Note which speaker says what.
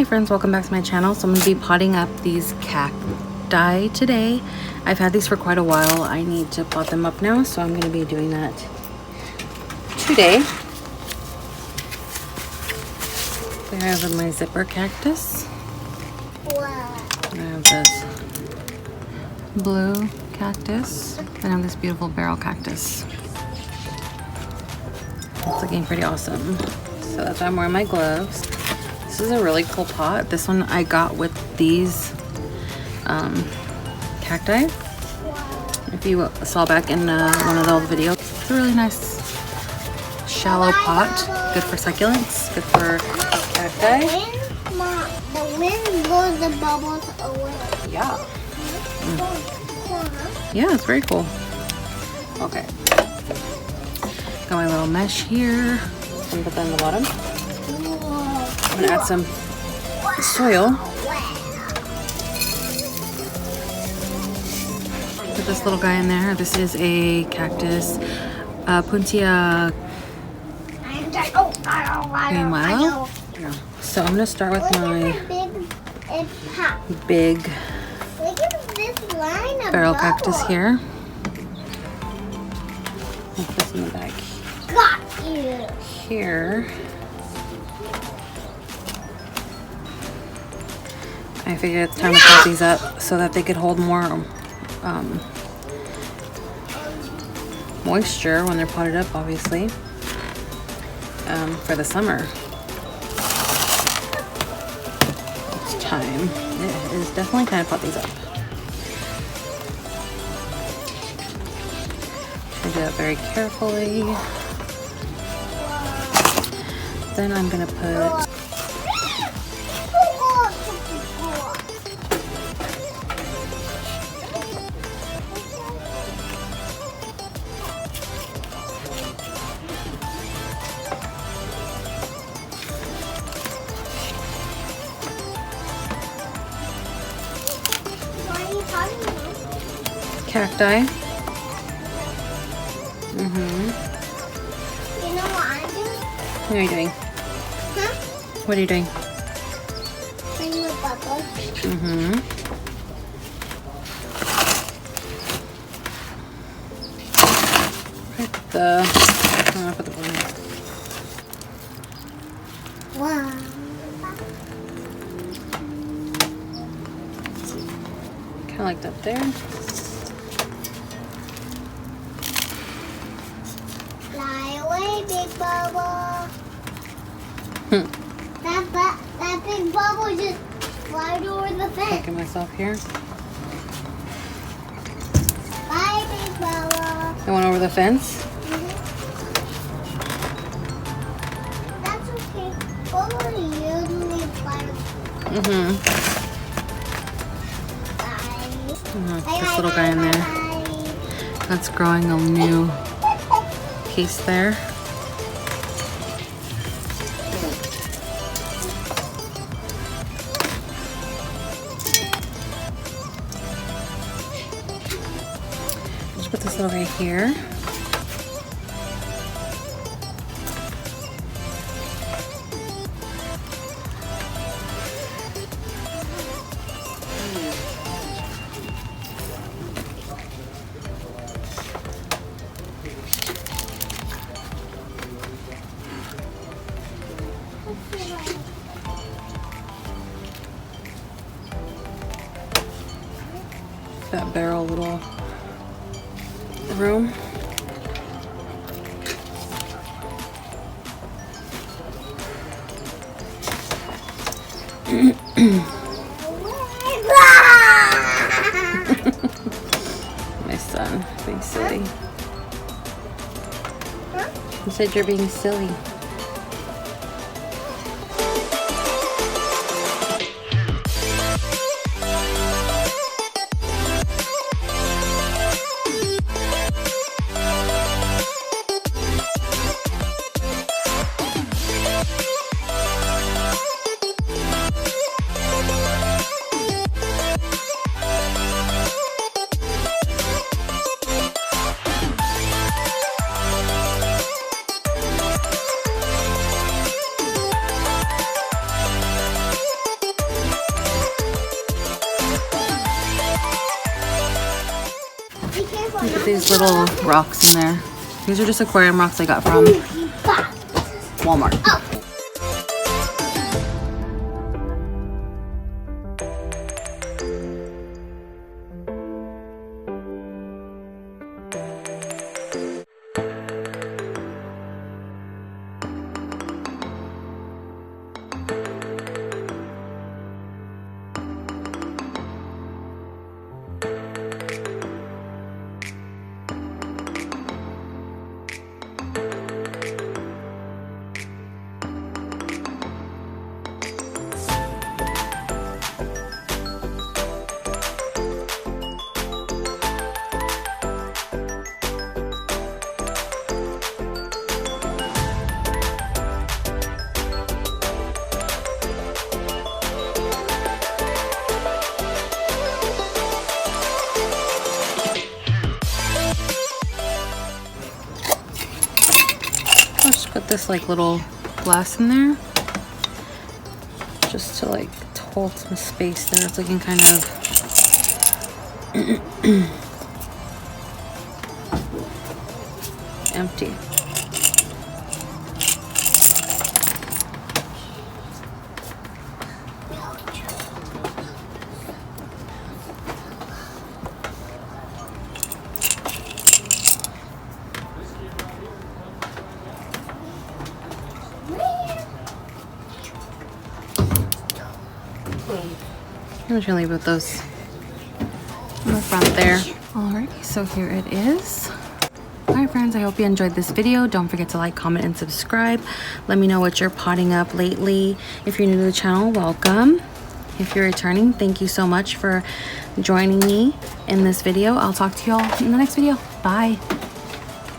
Speaker 1: Hey friends, welcome back to my channel. So I'm going to be potting up these cacti today. I've had these for quite a while. I need to pot them up now, so I'm going to be doing that today. There I have my zipper cactus. I have this blue cactus. And I have this beautiful barrel cactus. It's looking pretty awesome. So that's why I'm wearing my gloves. This is a really cool pot. This one I got with these cacti. If you saw back in one of the old videos. It's a really nice shallow pot. Good for succulents. Good for cacti.
Speaker 2: The wind blows the bubbles away.
Speaker 1: Yeah. Yeah, it's very cool. Okay. Got my little mesh here. I'm gonna put that in the bottom. I'm gonna add some soil. Put this little guy in there. This is a cactus, Puntia Milo. So I'm gonna start with my big barrel cactus here. I'll put this in the bag here. I figured it's time to pot these up so that they could hold more moisture when they're potted up, obviously, for the summer. It's time. It is definitely time to pot these up. I do that very carefully. Then I'm gonna put cacti. You know what I'm doing? What are you doing?
Speaker 2: Huh?
Speaker 1: What are you doing?
Speaker 2: Playing with bubbles.
Speaker 1: I'm gonna put the balloon.
Speaker 2: Wow.
Speaker 1: Kind of like that there.
Speaker 2: Fly away, big bubble. That big bubble just flied over the fence.
Speaker 1: Look at myself here.
Speaker 2: Bye, big bubble.
Speaker 1: I went over the fence.
Speaker 2: That's okay. Bubble usually flies. Bye.
Speaker 1: This little guy in there. That's growing a new piece there. Just put this little right here. That barrel little room. My son being silly. You said you're being silly. Put these little rocks in there. These are just aquarium rocks I got from Walmart. I'll just put this like little glass in there just to like hold some space there. It's looking kind of empty. I'm just gonna leave with those in the front there. Alrighty, so here it is. Alright friends, I hope you enjoyed this video. Don't forget to like, comment, and subscribe. Let me know what you're potting up lately. If you're new to the channel, welcome. If you're returning, thank you so much for joining me in this video. I'll talk to you all in the next video. Bye.